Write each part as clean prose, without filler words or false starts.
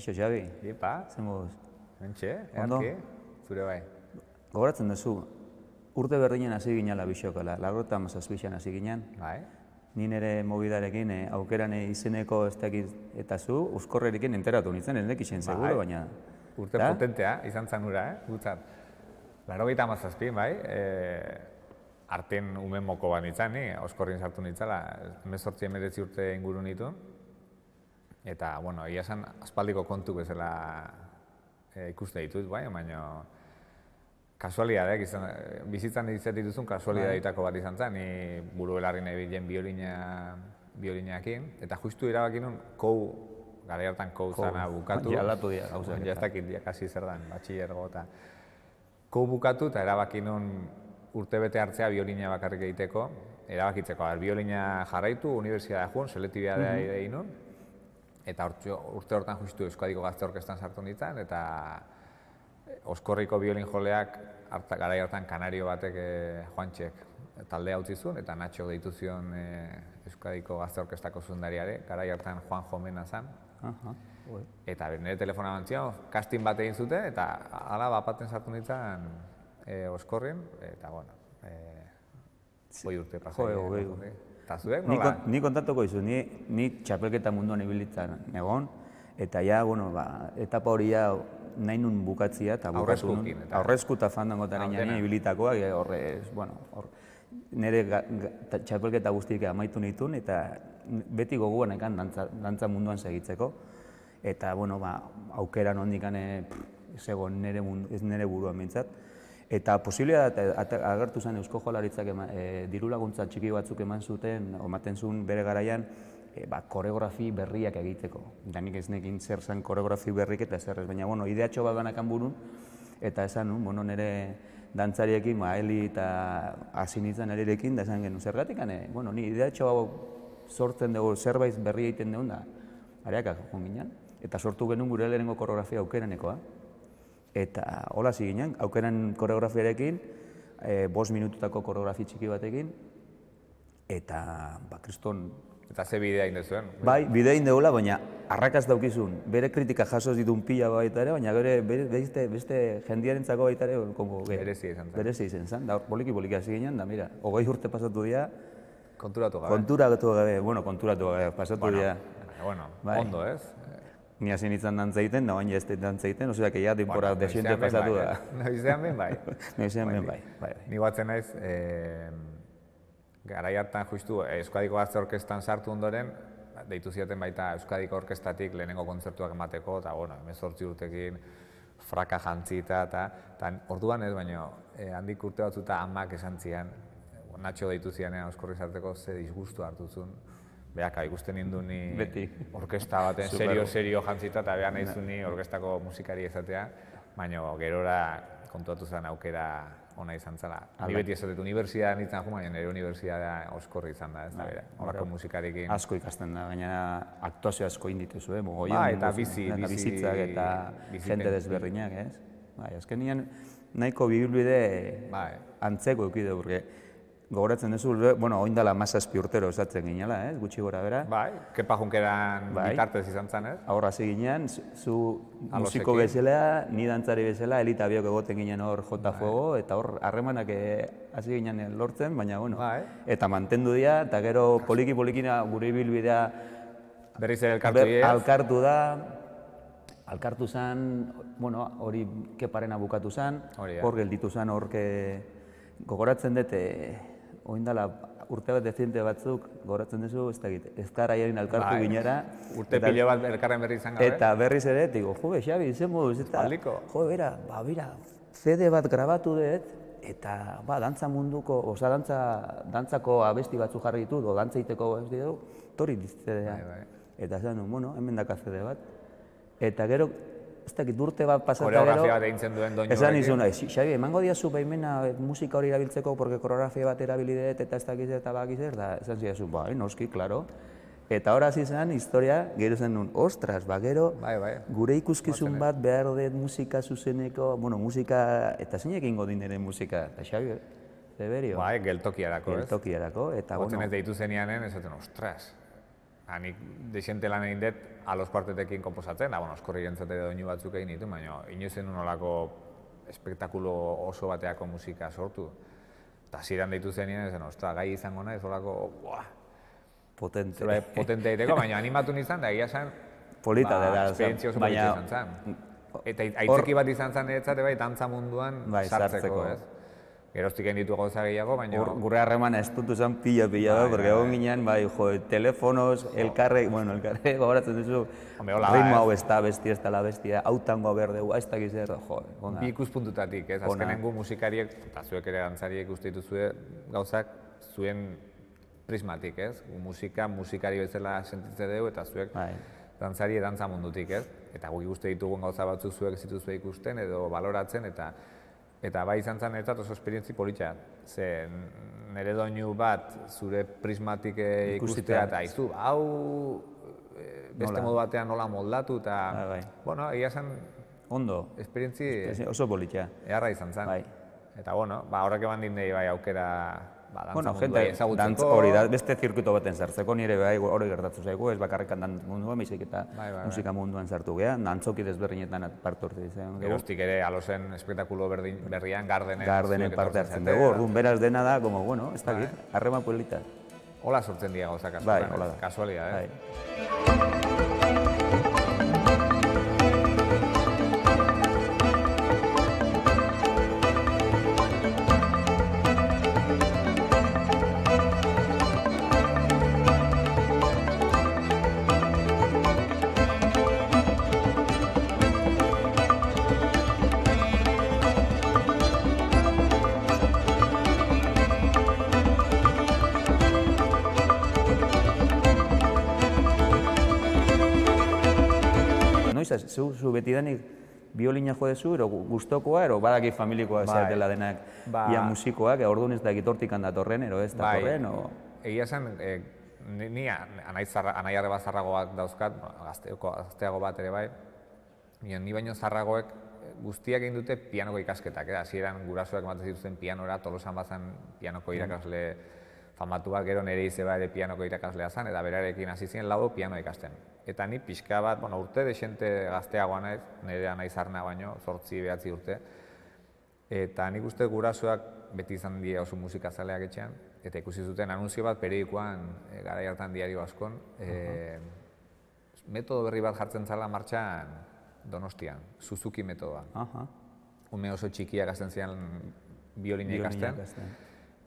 Kaixo, Xabi. Ipa, Zemuz. mentxe, Ondo? zure bai. Gogoratzen duzu, urte berdinen hasi ginala bisokala, 97an hasi ginen. Bai. Ni nire mobidarekin aukeran izeneko ez dakit eta zu, Euskorrerekin enteratu nintzen, ez nekixen seguro, baina... Urte potentea, izan zan hura, gutzat. 97, bai, arten umen moko bat nintzen, ni, Euskorrin sartu nintzala, 18-19 urte inguru nitu. Eta, bueno, egia esan, aspaldiko kontu bezala ikuste ditut, bai, baina kasualidadeak izan, bizitzan dituzun kasualidadeetako bat izan zen, ni buru belarri nahi bilen biolinakin, eta justu erabaki nun, gara hartan zana bukatu. Ja, aldatu dira, gauza. Ja, ez dakit, kasi zer dan, batxillergo eta bukatu, eta erabaki nun urtebete hartzea biolina bakarrik egiteko, erabakitzeko, biolina jarraitu, unibertsitatea joan, selektibitatea egin nun, eta urte hortan justu Euskadiko Gazte Orkestan sartu nintzen, eta Oskorriko biolin joleak garai hartan Kanario batek Juantxek taldea utzi zuen, eta Natxok deitu zion Euskadiko Gazte Orkestako zuzendariare, garai hartan Juan Jomena zen. Eta nire telefona bantzion, casting bat egin zuten, eta hala bapaten sartu nintzen Oskorrin, eta bueno, hoi urte pasai. Eta zuek, nola? Ni kontatuko izu, ni txapelketa munduan ibilitzen egon, eta ja, bueno, etapa hori ja nahi nun bukatzia, eta bukatu nun. Aurrezku eta fandangotaren jani ibilitakoak, nire txapelketa guztiak amaitu nituen, eta beti gogoan ekan dantza munduan segitzeko. Eta, bueno, aukeran hondikan zegoen nire buruan bintzat. Eta posiblea agertu zen Eusko Jaurlaritzak diru laguntza txiki batzuk eman zuten, ematen zuen bere garaian, koreografi berriak egiteko. Eta nik ez nekin zer zen koreografi berrik eta zer ez, baina ideatxo bat banakan burun, eta esan nun, nire dantzariekin, Eli eta hasi nintzen Elirekin, da esan genuen zergatik, ni ideatxo hau sortzen dugu zerbait berri egiten dugun da, areakak joan ginen, eta sortu genuen gure lehenengo koreografia aukeranekoa. Eta hola hasi ginen, aukeran koreografiarekin, 5 minututako koreografi txiki batekin, eta kriston... Eta ze bidea egin duzuen? Bai, bidea egin dugula, baina arrakaz daukizun, bere kritika jasoz ditun pila baita ere, baina beste jendiarentzako baita ere, berezi izan zen. Berezi izan zen, da poliki hasi ginen, da mira, 20 urte pasatu dira... Konturatu gabe. Konturatu gabe, pasatu dira. Bueno, ondo ez? Ni hasi nintzen dantza egiten, da baina ez dantza egiten, osea, que ya denbora desiente pasatu da. Noizean ben bai. Noizean ben bai. Ni batzen naiz, garai hartan justu Euskadiko Gazte Orkestan sartu ondoren, deitu ziaten baita Euskadiko Orkestatik lehenengo kontzertuak emateko, eta 18 urtekin fraka jantzita, eta orduan ez, baina handik urte batzuta amak esan zian, Natxo deitu zianean Euskorri sarteko ze disgustu hartu zuen. Beaka, ikusten nindu ni orkesta baten serio jantzita, eta beha nahi zuen ni orkestako musikari ezatea, baina gerora kontuatu zen aukera ona izan zela. Ni beti ezatet unibertsitatea nintzen jo, baina nire unibertsitatea Oskorri izan da, ez da bera, horrako musikarikin. Asko ikasten da, baina aktuazio asko indituzu, mogoian. Ba, eta bizitzak eta jende desberdinak, ez? Bai, azkenean nahiko bibilbide antzeko eukide burge. Gogoratzen duzu, oin dela 17 urtero esatzen ginela, gutxi gora bera. Bai, Kepa Junkeran bitartez izan zen, ez? Horra hasi ginen, zu musiko bezala, ni dantzari bezala, Eli eta biok egoten ginen hor jota fuego, eta hor harremanak hasi ginen lortzen, baina, eta mantendu dira, eta gero poliki-polikina gure ibilbidea berriz ere alkartu da, alkartu zen, hori Keparena bukatu zen, hor gelditu zen, hor gogoratzen dut, oindala urte bat dezente batzuk, gogoratzen duzu, ez dakit, ezkaraiaren alkartu ginera. Urte pilo bat elkarren berri izan gabe. Eta berriz ere, digo, Xabi, zen moduz, eta, bera, CD bat grabatu dut, eta, dantza munduko, dantzako abesti batzu jarri ditut, o dantza egiteko abesti dugu, tori CD-a. Eta zen, hemen daka CD bat. Eta gero, ez dakit urte bat pasata gero... Koreografia bat egintzen duen doinu horrekin. Esan izun, Xabi, emango diazu baimena musika hori erabiltzeko, porque koreografia bat erabilidet eta ez dakiz eta bakiz da, esan zidazu, noski, klaro. Eta hor hasi zen, historia, gero zen nun, ostras, gero, gure ikuskizun bat behar dut musika zuzeneko, musika, eta zeinek ingo din ere musika, eta Xabi, zeberio. Geltokiarako, ez? Geltokiarako, eta Gotzen ez deitu zenianen, ez zaten, ostras, nik desente lan egin dut Alos Kuartetekin komposatzen, oskorri gentzate doinu batzuk egin ditu, baina inoizen nolako espektakulo oso bateako musika sortu. Eta ziren deitu zenien, ostra, gai izango naiz, olako, Potente. Potente egiteko, baina animatu nintzen, da egia zen, polita dela. Esperientzia oso polita izan zen. Eta aitzeki bat izan zen niretzat, dantza munduan sartzeko, ez? Geroztik egin ditu gauza gehiago, baina... Gure harreman estutu zen pila da, porque egon ginen, telefonos, elkarre gogoratzen duzu, ritmo hau ez da bestia, ez da la bestia, hau tango berdeu, ez da gizera, Bi ikuspuntutatik, ez? Azkenengo musikariek, eta zuek ere dantzariek uste dituzue gauzak zuen prismatik, ez? Musikari bezala sentitzen dugu, eta zuek dantzari dantza mundutik, ez? Eta guk ikuste ditugun gauza batzuk zuek ez dituzue ikusten edo baloratzen, eta bai izan zen niretzat oso esperientzi politxa. Ze nire doinu bat zure prismatik ikustea eta izu, hau beste modu batean nola moldatu eta... Bueno, egia zen... Ondo. Esperientzi... Oso politxa. Eharra izan zen. Eta bueno, horrek eman dindei bai aukera dantza mundua ezagutzeko. Hori da, beste zirkuito baten sartzeko nire hori gertatu zaigu, ez bakarrikan dantza munduan, baizik eta musika munduan sartu geha, dantzoki desberdinetan parte hartu izan. Geroztik ere, Alosen espektakulo berrian Gardenen parte hartzen dugu, orduan beraz dena da, ez dakit, harreman polita. Hola sortzen dira gauzak askotan, kasualia, Zu betidanik biolina jo dezu, ero guztokoa, ero badaki familikoa zeatela denak ia musikoak, orduan ez dakit hortik handatorren, ero ez datorren, Egia zen, ni anai arreba zarragoak dauzkat, gazteago bat ere bai, ni baino zarragoek guztiak egin dute pianoko ikasketak, hasieran gurasoak ematen zituzten pianora, Tolosan bazan pianoko irakasle famatuak, gero nire izeba ere pianoko irakaslea zen, eta berarekin hasi ziren lau pianoa ikasten. Eta ni pixka bat, urte desente gazteagoa naiz, nire anaizarna baino, 8-9 urte. Eta nik uste gurasoak beti izan dira oso musikazaleak etxean, eta ikusi zuten anunzio bat periodikoan, garai hartan diario askon, metodo berri bat jartzen zala martxan Donostian, Suzuki metodoa. Ume oso txikiak hasten ziren biolina ikasten.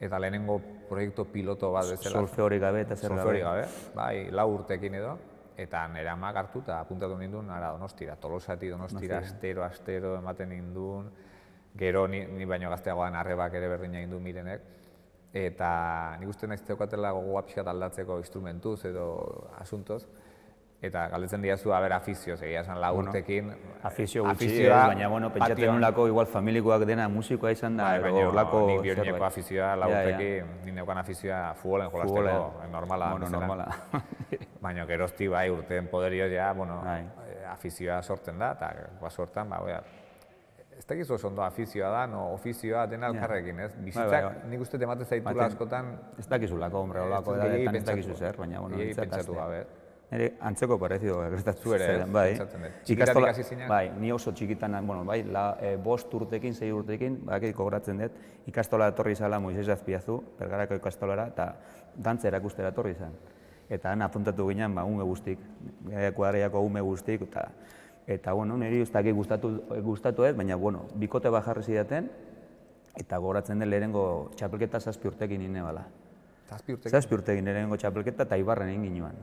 Eta lehenengo proiektu piloto bat bezala. Solfeorik gabe eta zer gabe. Solfeorik gabe, bai, 4 urtekin edo. Eta nire amak hartu eta apuntatu ninduen Donostira. Tolosati Donostira, astero ematen ninduen. Gero ni baino gazteagoan arrebak ere berdina egin du Mirenek. Eta nik uste nahiz teukatela gogoa pixkat aldatzeko instrumentuz edo asuntoz. Eta galdetzen diazu, afizioz, egia esan 4 urtekin. Afizio gutxi, baina pentsatzen nolako igual familikoak dena musikoa izan da, edo horlako... Nik biolineko afizioa 4 urtekin, nik neukan afizioa futbolen jolasteko, normala. Baina gerozti bai urteen poderio ja, afizioa sortzen da, eta sortan, ez dakiz oso ondo afizioa da, ofizioa dena elkarrekin, ez? Bizitzak nik uste ematen zaitula askotan... Ez dakizulako, hombre, olako edadetan ez dakizu zer, baina, pentsatu gabe. Nire antzeko parezido gertatu zen, bai. Txikitatik hasi zinean? Bai, ni oso txikitan, 5 urtekin, 6 urtekin, badakit gogoratzen dut, ikastola etorri zala Moises Azpiazu, Bergarako ikastolara, eta dantza erakustera etorri zen. Eta han apuntatu ginen, ume guztik, kuadreiako ume guztik, eta, niri ez dakit gustatu ez, baina, bikote bat jarri zidaten, eta gogoratzen den lehenengo txapelketa 7 urtekin nine bala. 7 urtekin lehenengo txapelketa eta Ibarren egin ginoan.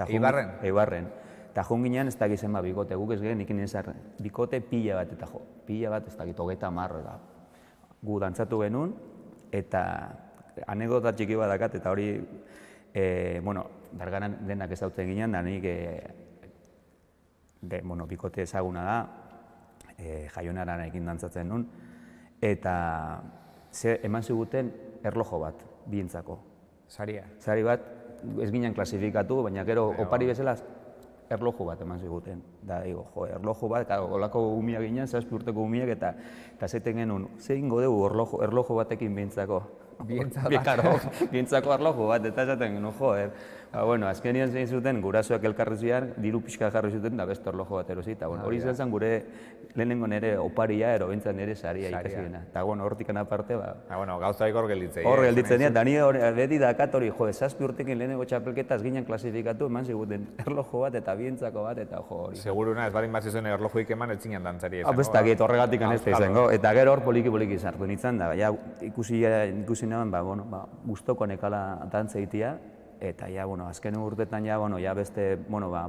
Ibarren? Ibarren. Eta joan ginean ez dakiz zenba bikote, guk ez gehen ikin nizarren. Bikote pila bat eta pila bat ez dakit, 30 da. Gu dantzatu genuen, eta anekdota txiki bat dakat, eta hori, Bergaran denak ezautzen ginen, da nik bikote ezaguna da, Jaionaran ekin dantzatzen nuen, eta eman ziguten erlojo bat, bientzako. Saria? Sari bat, ez ginen klasifikatu, baina gero opari bezala erlojo bat eman ziguten. Da, digo, jo, erloju bat, olako umiak ginen, 7 urteko umiak, eta zaten genuen, zein godegu erloju batekin bintzako. Bintzako erloju bat, eta zaten genuen, joder. Bueno, azkenian zein zuten, gurasoak elkarri zian, diru pixka jarri zuten, da beste erloju bat erosi. Eta hori izan zen gure lehenengo nire oparia, ero bintzan nire saria ikasi dena. Eta hortikan aparte, gauzaik hor gelditzen. Hor gelditzen dira, da nire beti dakat hori, jo, 7 urtekin lehenengo txapelketaz ginen klasifikatu, eman ziguten erloju bat eta bientzako bat, eta jo hori. Seguruna, ez balin bat zizuen erlojuik eman, ez zinen dantzari izango. Bestakit, horregatik ez da izango, eta gero hor poliki sartu nintzen da, ikusi nagoen, guztoko nekala dantza itia, eta azken urtetan beste,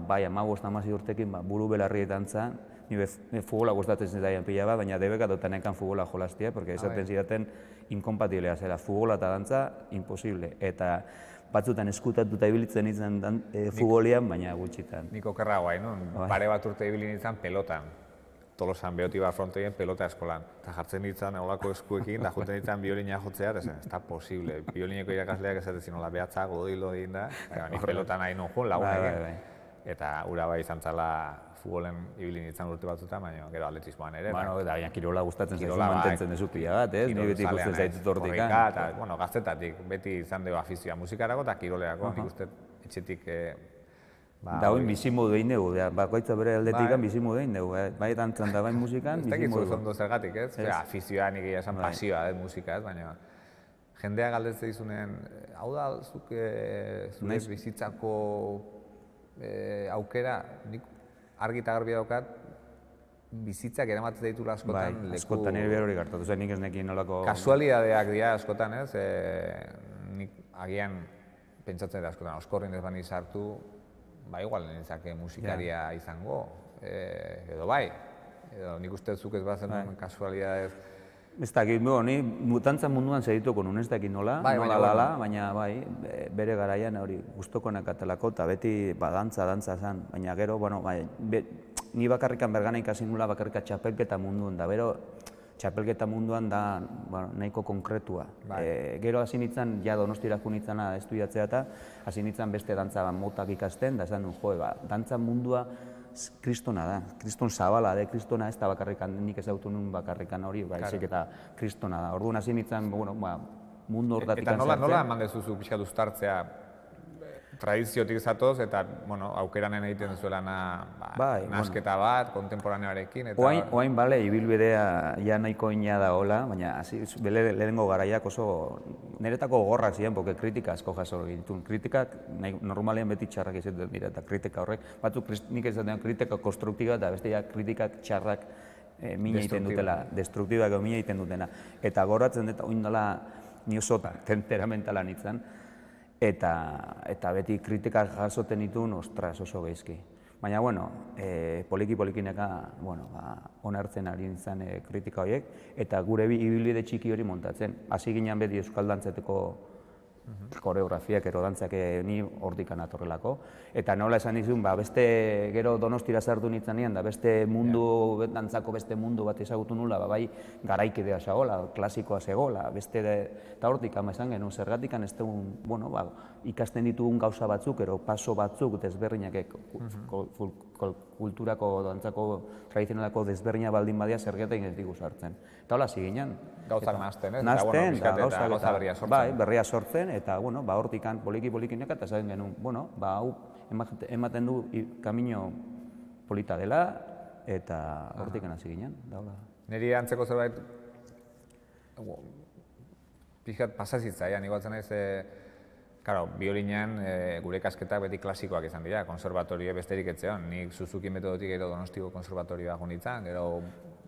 bai, 15-16 urtekin buru belarri dantza, nire futbola gustatzen zitaian pila bat, baina debekatotan nekan futbola jolastia, porque esaten zidaten inkompatiblea zela, futbola eta dantza, imposible. Eta batzutan eskutatuta ibilitzen izan futbolian, baina gutxitan. Nik okerra guai, pare bat urte ibilin izan pelotan. Tolosan behoti bat frontoien pelota eskolan. Eta jartzen ditzen olako eskuekin, da juten ditzen biolina jotzea, eta ez da posible. Biolineko irakasleak esatzen nola behatzak, godilo egin da, nik pelotan nahi non jun lagunekin. Eta ura bai izan zala futbolen ibilin ditzen urte batzutan, baina gero atletismoan ere. Eta kirola gustatzen zaizu mantentzen dezu pila bat, ez? Ni beti ikusten zaitut hortik. Gaztetatik beti izan dugu afizioa musikarako eta kiroleako, nik uste etxetik da hoin bizimodu egin dugu, bakoitza bere aldetik bizimodu egin dugu, bai dantzan da bai musikan, bizimodu. Ez dakit ondo zergatik, ez? Afizioa nik esan pasioa, musika, ez? Baina jendea galdetzen dizunen, hau da, zure bizitzako aukera, nik argi eta garbi daukat, bizitzak eramatzen ditula askotan leku... Bai, askotan ere hori gertatu zen, nik ez nekin nolako... Kasualidadeak dira askotan, ez? Nik agian pentsatzen da askotan, oskorrin ez bani sartu, igual nintzake musikaria izango, edo bai, edo nik uste zuk ez bazen kasualidadez. Ez dakit, ni mutantza munduan segituko nun, ez dakit nola, baina bai, bere garaian hori guztoko nekatelako, eta beti dantza zan, baina gero, ni bakarrikan bergana ikasi nula bakarrika txapelketa munduan da, bero txapelketa munduan da nahiko konkretua. Gero hasi nintzen, Donostirako nintzena estudiatzea eta hasi nintzen beste dantza motak ikasten, da esan nuen, dantza mundua kristona da, kriston zabala da, kristona ez da bakarrikan, nik ezautu nuen bakarrikan hori, baizik eta kristona da. Orduan hasi nintzen, mundu hortatik sartzen. Eta nola eman dezuzu pixka duztartzea tradiziotik zatoz, eta aukeranen egiten duzuela nasketa bat, kontemporanearekin. Oain bale, ibilbidea ja nahiko ina da hola, baina lehenengo garaiak oso niretako gogorrak ziren, porque kritika asko jaso egin. Kritikak normalean beti txarrak izaten dira, eta kritika horrek, batzuk nik esaten kritika konstruktiba, eta beste kritikak txarrak mina egiten dutela, destruktibak mina egiten dutena. Eta goratzen dut, oin dela ni oso temperamentala nintzen, eta beti kritikak jasoten dituen, ostras, oso geizki. Baina, poliki-polikineka onartzen ari nintzen kritika horiek, eta gure ibilbide txiki hori montatzen. Hasi ginen beti euskal dantzateko koreografiak, ero dantzak ni hortikan atorrelako. Eta nola esan dizun, beste gero Donostira sartu nintzenean, da beste mundu, dantzako beste mundu bat ezagutu nula, bai garaikidea zegoela, klasikoa zegoela, eta hortikan esan genuen, zergatik ez dugun, ikasten ditugun gauza batzuk, ero paso batzuk desberdinak kulturako, dantzako, tradizionalako desberdina baldin badia zergatik ez digu sartzen. Eta hola, ziginen. Gauzak nazten, ez? Nazten, gauza berria sortzen. Bai, berria sortzen, eta hortikan poliki-polikinek eta zaten genuen, hau ematen du kamino polita dela, eta hortikan hasi ginen. Niri antzeko zerbait, pixkat pasazitzaian, igualtzen naiz, biolinean gure kasketak beti klasikoak izan dira, konservatorio besterik etzean. Nik Suzuki metodotik gero Donostiko konservatorioa junitzen, gero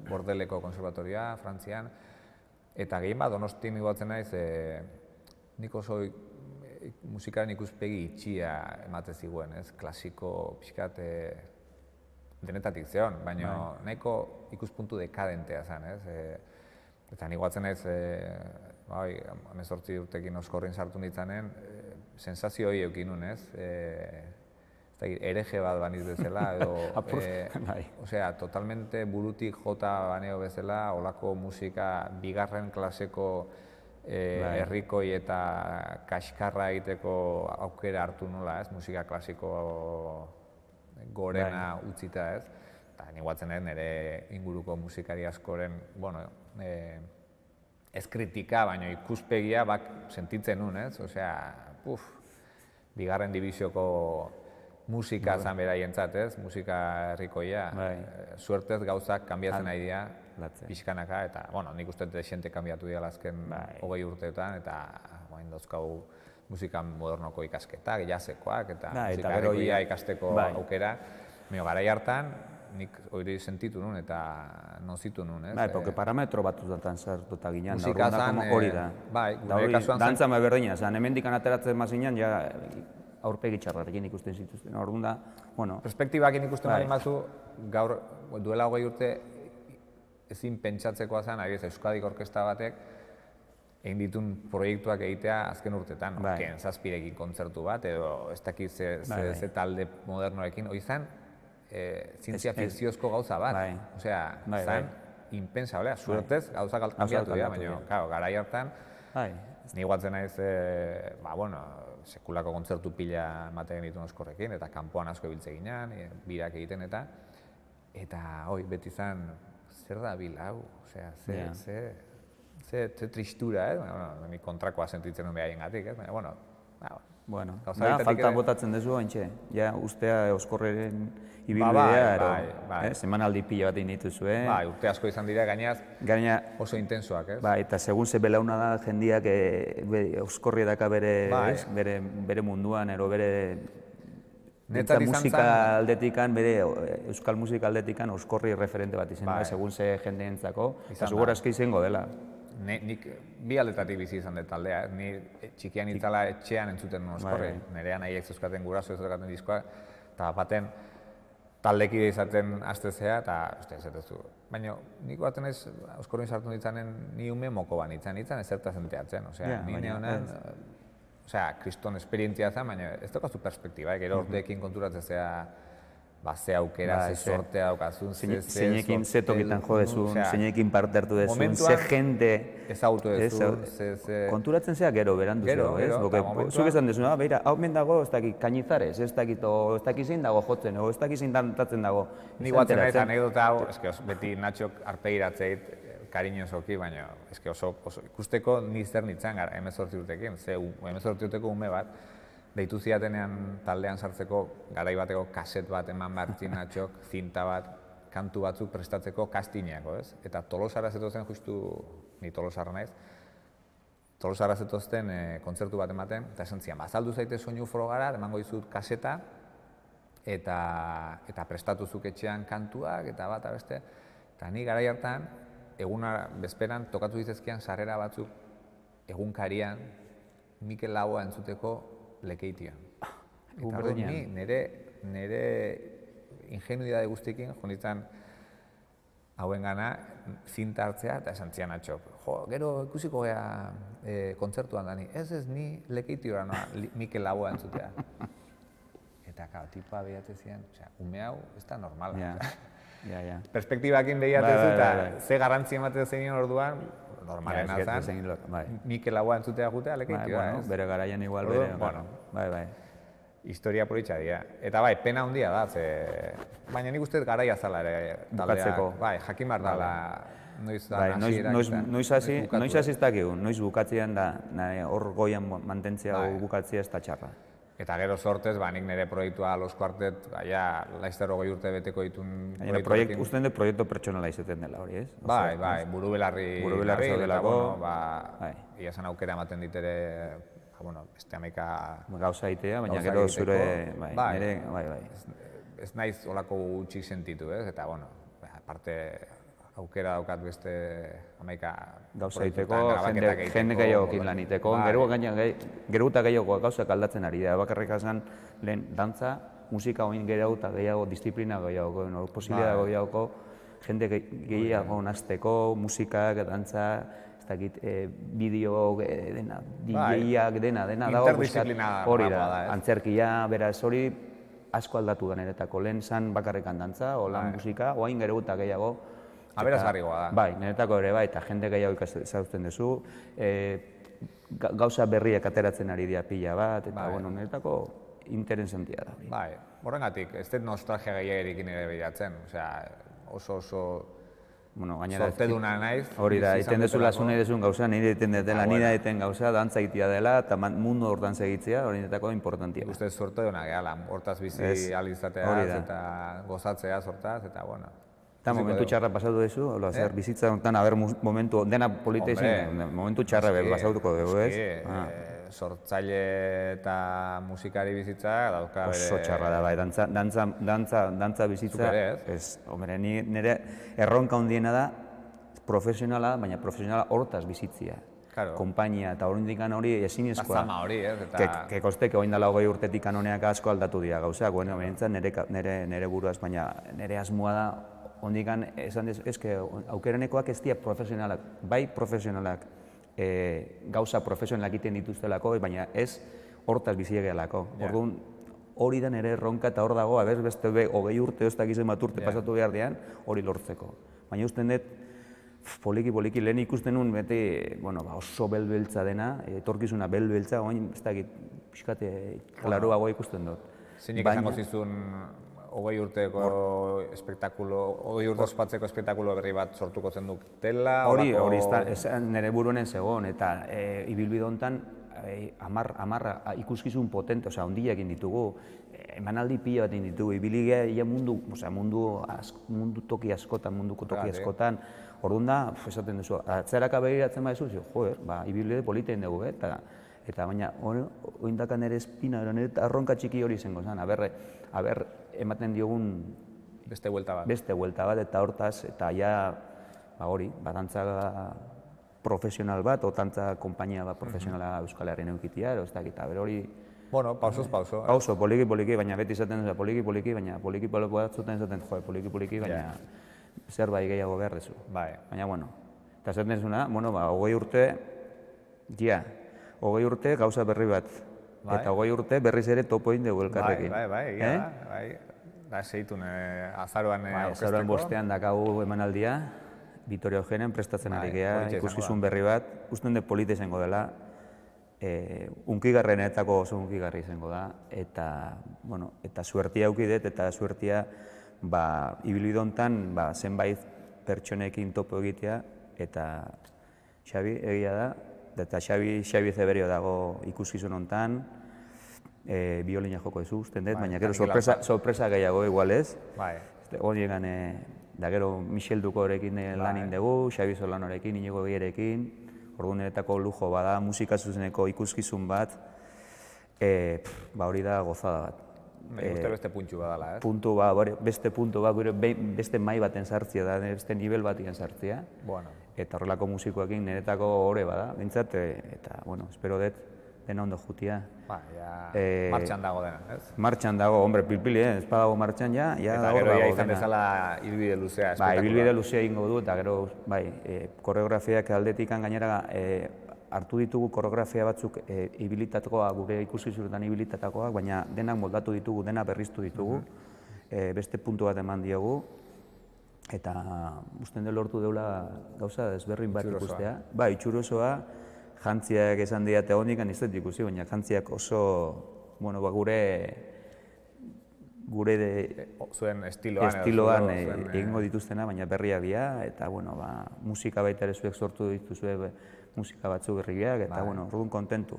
Bordeleko konservatorioa, Frantzian. Eta gehien bat Donostin igualtzen naiz, nik oso musikaren ikuspegi itxia ematen ziguen, klasiko pixkat denetatik zeon, baina nahiko ikuspuntu dekadentea zen. Eta nik guatzen naiz, 18 urtekin oskorrin sartu nintzanen, sensazio hori eukin nun, hereje bat baniz bezala, edo, totalmente burutik jota baneo bezala, olako musika bigarren klaseko herrikoi eta kaskarra egiteko aukera hartu nula, musika klasiko gorena utzita, ez? Eta ni guatzen nire inguruko musikari askoren, bueno, ez kritika, baina ikuspegia sentitzen nun, ez? Osea, bigarren dibizioko musika zan beraientzat, ez? Musika herrikoia, suertez gauzak kanbiatzen ari dira, pixkanaka, eta, bueno, nik uste desente kanbiatu dira azken 20 urteetan, eta hain dauzkau musika modernoko ikasketak, jazekoak, eta musika herrikoia ikasteko aukera. Garai hartan, nik hori sentitu nun eta nozitu nun, ez? Porque parametro batzutan sartuta ginen, musika zan, hori da. Gure kasuan zen. Dantza berdina, zan, hemendik ateratzen mazinen, ja aurpegi txarrarekin ikusten zituzten. Orduan da, bueno... Perspektibakin ikusten bali mazu, gaur duela 20 urte ezin pentsatzekoa zen, Euskadik orkesta batek, egin ditun proiektuak egitea azken urtetan. Zazpirekin kontzertu bat, edo ez dakit ze talde modernoekin, hori zen, zientzia fikziozko gauza bat. Osea, zen, impensablea, suertez gauzak kanbiatu dira, baina, garai hartan, ni guatzen naiz, sekulako kontzertu pila ematen dituen oskorrekin, eta kanpoan asko ebiltze ginean, birak egiten eta hoi, beti zen, zer da bil hau, osea, ze tristura, ni kontrakoa sentitzen duen behaien gatik, bueno, faltan botatzen dezu haintxe, ja, ustea oskorreren ibilbidea, semanaldi pila bat egin dituzu, urte asko izan dira, gainaz oso intensoak, ez? Eta segun ze belauna da jendiak oskorri edaka bere munduan, ero bere musika aldetikan, bere euskal musika aldetikan oskorri referente bat izan da, segun ze jendeentzako, eta zugor aski izango dela. Nik bi aldetatik bizi izan dut taldea, ni txikian itzala etxean entzuten nuen oskorri, nirean nahiek zeuskaten guraso ez zeuskaten diskoa, eta baten taldekide izaten aztezea, eta ez zetezu. Baina nik baten ez oskorrin sartu ditzanen ni ume moko ban itzan ez zerta zenteatzen, osea, nire honen, osea, kriston esperientzia zen, baina ez daukazu perspektiba, gero orteekin konturatzen zea, ze aukera, ze sortea daukazun, zeinekin ze tokitan jo dezun, zeinekin parte hartu dezun, ze jende... Ezagutu dezun, konturatzen zea gero berandu zego, ez? Zuk esan dezun, beira, hau men dago, ez dakit kainizares, ez dakit zein dago jotzen, ez dakit zein dantatzen dago. Ni guatzen nahi anekdota hau, beti Natxok arpegiratzeit kariñosoki, baina oso ikusteko ni zer nintzen gara, 18 urtekin, 18 urteko ume bat, deitu ziatenean taldean sartzeko garai bateko kaset bat eman bartzin Natxok, zinta bat, kantu batzuk prestatzeko kastinako, ez? Eta Tolosara zetozen justu, ni Tolosarra naiz, Tolosara zetozten kontzertu bat ematen, eta esan zian, bazaldu zaite soinu frogara, emango dizut kaseta, eta prestatuzuk etxean kantuak, eta bat beste. Eta ni garai hartan, eguna bezperan tokatu dizezkian sarrera batzuk egunkarian Mikel Laboa entzuteko Lekeitian. Eta hori ni nire ingenuidade guztiekin jonitzen hauen gana zinta hartzea eta esan zian Natxok. Gero ikusiko gea kontzertuan dani, ez ni Lekeitiora noa Mikel Laboa entzutea. Eta tipa behiatze zian, ume hau ez da normala. Perspektibakin behiatze eta ze garrantzi ematen zein orduan, normalena zen, Mikel Laboa entzutea gutea Lekeitioa, ez? Bere garaian igual bere, bai. Historia politxa dira. Eta bai, pena handia da, baina nik uste garaia zala ere taldeak. Bai, jakin behar dala noiz da nasierak. Noiz hasi ez dakigun, noiz bukatzean da, hor goian mantentzea bukatzea ez da txarra. Eta gero sortez, nik nire proiektua Los Quartet, laizter 20 urte beteko ditun proiektuekin. Usten dut proiektu pertsonala izaten dela hori, ez? Bai, buru belarri zaudelako. Ia esan aukera ematen ditere, beste amaika... Gauza itea, baina gero zure... Bai. Ez naiz olako gutxik sentitu, ez? Eta, aparte aukera daukat beste amaika... Gauza iteko, jende gehiagokin lan iteko. Gero eta gehiago gauzak aldatzen ari da. Bakarrik azan lehen dantza, musika oin gehiago eta gehiago, disiplina gehiago, posibilidad gehiago, jende gehiago nazteko, musikak, dantza, ez dakit, bideo, dena, DJak, dena dago. Interdisciplinada hori da, antzerkia, beraz hori asko aldatu da niretako. Lehen zan bakarrikan dantza, holan musika, oain gero eta gehiago. Aberazgarrigoa da. Bai, niretako ere bai, eta jende gehiago ikazatzen duzu. Gauza berriak ateratzen ari dira pila bat, eta niretako interesantia da. Bai, horrengatik, ez dut nostalgia gehiagirekin ere behiatzen, osea, oso Bueno, gainera, zorteduna naiz. hori da, iten dezula zu nahi dezun gauza, nire iten dela, nire iten gauza, dantza itia dela, eta mundu hortan segitzea, hori netako importantia. Uste zorteduna gehala, hortaz bizi alizateaz eta gozatzea hortaz, eta bueno. Eta momentu txarra pasatu duzu, zer bizitza honetan, haber momentu, dena polita izan, momentu txarra pasatuko dugu, ez? Sortzaile eta musikari bizitza dauka bere... Oso txarra da, bai, dantza bizitza, ez, hombre, nire erronka handiena da, profesionala, baina profesionala hortaz bizitzia. Kompainia, eta hori ezinezkoa. Zama hori, ez? Kekostek, oin dela 20 urtetik kanoneak asko aldatu dira gauzak, bueno, nire buruaz, baina nire asmoa da, hondikan, esan dezu, aukerenekoak ez dira profesionalak, bai profesionalak, gauza profesionalak egiten dituztelako, baina ez hortaz bizi egealako. Orduan, hori da nire erronka eta hor dago, beste 20 urte, ez dakizen bat urte pasatu behar dian, hori lortzeko. Baina usten dut, poliki, lehen ikusten nuen beti, oso belbeltza dena, etorkizuna belbeltza, oin, ez dakit, pixkate, klaruago ikusten dut. Zeinek esango zizun 20 urteko espektakulo, 20 urte ospatzeko espektakulo berri bat sortuko zen dutela? Hori nire buruenen zegoen, eta ibilbide honetan 10 ikuskizun potente, osea, ondia egin ditugu, emanaldi pila bat egin ditugu, ibiligea ia mundu toki askotan, munduko toki askotan, orduan da, esaten duzu, atzeraka begiratzen baizu, joder, ibilbide polita egin dugu, eta baina, oindakan ere espina, nire arronka txiki hori izango zen, aber, ematen diogun beste buelta bat, eta hortaz, eta ja, hori, dantza profesional bat, o dantza kompainia bat profesionala Euskal Herrian eukitia, ez dakit, aber hori... Bueno, pausoz pauso. Pauso, poliki, baina beti izaten dut, poliki, baina poliki batzuten izaten, poliki, baina zerbait gehiago behar dezu. Baina, bueno, eta zaten zuna, 20 urte, 20 urte gauza berri bat. Eta 20 urte berriz ere topo egin dugu elkarrekin. Bai. Da, zeitun azaroan orkesteko. Azaroan bostean dakagu emanaldia, Vitoria Eugenen prestatzen ari geha, ikuskizun berri bat. Usten dut polita izango dela, unkigarrenetako oso unkigarri izango da. Eta suertia aukidet, eta suertia ibilbide honetan zenbait pertsonekin topo egitea, eta Xabi egia da, eta Xabi Zeberio dago ikuskizun honetan, biolina joko ez usten dut, baina gero sorpresa gehiago igual ez. Hori egan, da gero Michel Dukorekin lan indegu, Xabi Solanorekin, Inigo Gierekin, orduan niretako lujo bada, musika zuzeneko ikuskizun bat, hori da gozada bat. Uste beste puntxu badala, ez? Beste puntu bat, beste mai baten sartzia da, beste nivel batien sartzia. Eta horrelako musikoekin niretako hori bada, bintzat, eta, espero dut, dena ondo jutia. Martxan dago dena, ez? Martxan dago, hombre, pilpili, ez badago martxan ja, eta gero ja izan bezala ibilbide luzea espektakuloa. Ibilbide luzea ingo du, eta gero, koreografiak aldetikan gainera hartu ditugu koreografia batzuk ibilitatakoa, gure ikuskizunetan ibilitatakoak, baina denak moldatu ditugu, dena berriztu ditugu, beste puntu bat eman diogu, eta usten dut lortu deula gauza ezberdin bat ikustea. Itxurosoa, jantziak esan diate hondikan ez dut ikusi, baina jantziak oso, zuen estiloan egingo dituztena, baina berriak dira, eta musika baita ere zuek sortu dituzue musika batzu berriak, eta orduan kontentu.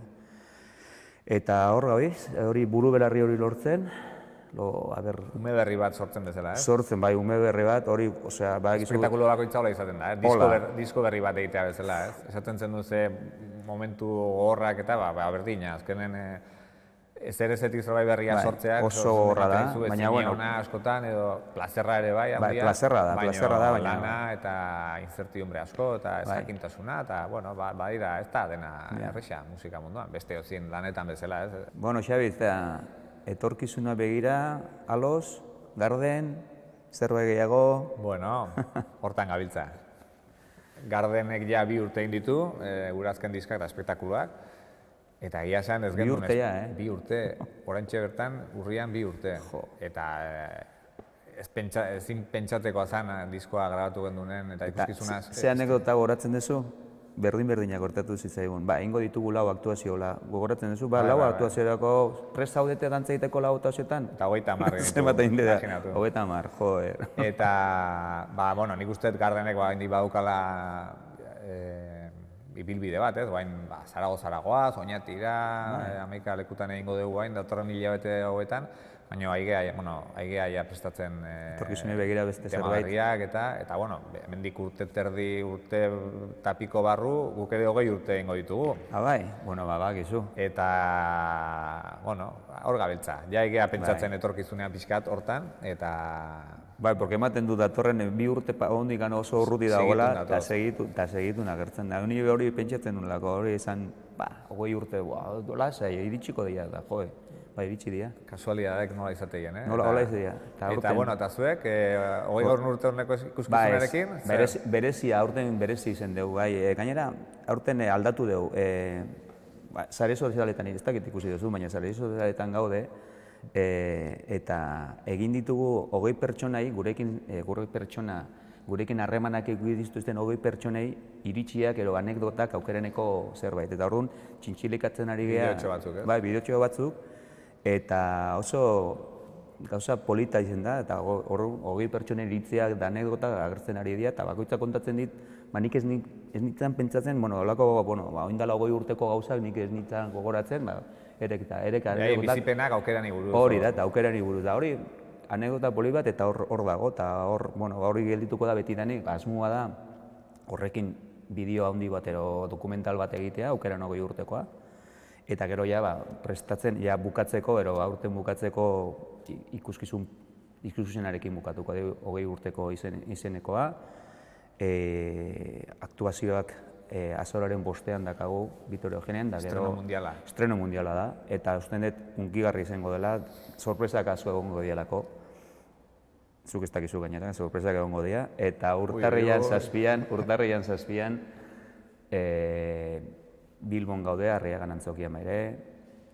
Eta hori buru belarri hori lortzen, ume berri bat sortzen bezala, ez? Sortzen, ume berri bat, hori, osea... Espektakulo bakoitza hola izaten da, disko berri bat egitea bezala, ez? Esaten zen duze momentu horrak eta berdina, azkenen ezerezetik zerbait berria sortzeak oso horra da, baina askotan edo plazerra ere bai, plazerra da, baina lana eta incertidumbre asko eta ezakintasuna, eta badira ez da dena erresa musika munduan, beste ozien lanetan bezala, ez? Xabi, etorkizuna begira, aloz, garden, zerbait gehiago... Hortan gabiltza. Gardenek ja 2 urte egin ditu, gure azken diskak eta espektakuloak, eta egia esan ez genuen... 2 urte ja, 2 urte, oraintxe bertan, urrian 2 urte. Eta ezin pentsateko azan diskoa grabatu gendunen eta ikuskizunaz... Ze anekdota goratzen duzu? berdin-berdinak gertatu zitzaigun. Ba, ingo ditugu lau aktuazio, gogoratzen duzu, ba, lau aktuaziorako prest zaudete dantza egiteko lau aktuazioetan? Eta 30 egin Zenbat egin dira, imaginatu. 30, joder. Eta, ba, bueno, nik uste dut Gardenek indik badukala ibilbide bat, ez? Bain, ba, Zaragozagoaz, Oñatira, Amaika lekutan egingo dugu bain, datorren hilabete hauetan, baina aigea prestatzen Etorkizunei begira beste zerbait. temagarriak eta, bueno, hemendik urte terdi, urte tapiko barru, guk ere 20 urte egingo ditugu. Bai, bueno, bakizu. Eta, bueno, hor gabiltza. Ja aigea pentsatzen etorkizunean pixkat hortan, eta... Bai, porque ematen du datorren 2 urte hondik oso urruti dagoela, eta segitu nagertzen da. Ni hori pentsatzen nolako, hori izan, 20 urte, lasai, iritsiko dira da, joe. Ba, iritsi dira. Kasualidadek nola izateien, eh? Nola izatea. Eta, bueno, eta zuek, 20 urte horneko ikuskizunarekin? Berezia, aurten berezi izen dugu, bai. Gainera, aurten aldatu dugu. Sare sozialetan, ez dakit ikusi duzu, baina sare sozialetan gaude, eta egin ditugu 20 pertsonai, gurekin harremanak dituzten 20 pertsonei iritsiak edo anekdotak aukereneko zerbait. Eta orduan, txintxilikatzen ari geha... Bideotxo batzuk, ez? Bai, bideotxo batzuk. Eta oso gauza polita izan da, eta 20 pertsonen iritziak da anekdotak agertzen ari dira, eta bakoitzak kontatzen dit, nik ez nintzen pentsatzen, oindala 20 urteko gauzak nik ez nintzen gogoratzen, erek anekdotak... Bizipenak aukerani buruz. Hori da, eta aukerani buruz da, hori anekdota poli bat eta hor dago, eta hori geldituko da betidanik, asmoa da horrekin bideo handi bat edo dokumental bat egitea, aukeran 20 urtekoa. Eta gero prestatzen, bukatzeko, aurten bukatzeko ikuskizunarekin bukatuko, 20 urteko izenekoa. Aktuazioak azoraren 5ean dakagu Vitorio Eugenian, da gero... Estreno mundiala da. Eta usten dut, unkigarri izango dela, sorpresak asko egongo dialako. Zuk ez dakizu gainera, sorpresak egongo dira. Eta urtarrian zazpian, Bilbon gaude, Arriagan Antzokian ere,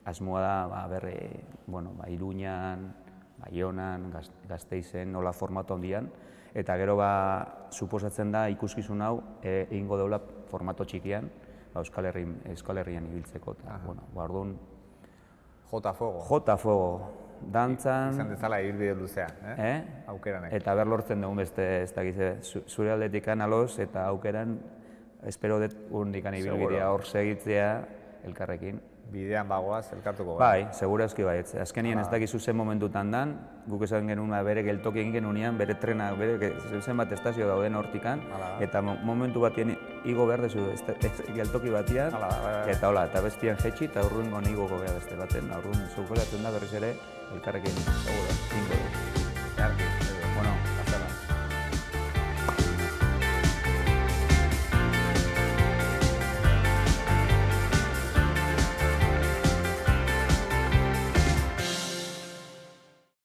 asmoa da, Iruñan, Baionan, Gasteizen, nola formato handian, eta gero suposatzen da ikuskizun hau egingo deula formato txikian, Euskal Herrian ibiltzeko, eta, orduan... Jota Fogo. Jota Fogo, dantzan... Izan dezala ibilbide luzea, aukeranek. Eta lortzen dugun beste, ez dakize, zure aldetikan aloz, eta aukeran, espero dut urdikan ibilbidea hor segitzea elkarrekin. Bidean bagoaz, elkartuko gara. Bai, segurazki bai. Azkenien ez dakizu zen momentutan dan, guk esan genuen bere geltoki egin genunean, bere trena, zenbat estazio dauden hortikan, eta momentu batien igo behar dezu geltoki batian, eta hola, eta bestian jetxi, eta urrungo igoko behar beste baten, urrun zukolatzen da berriz ere elkarrekin, segura, ingo du.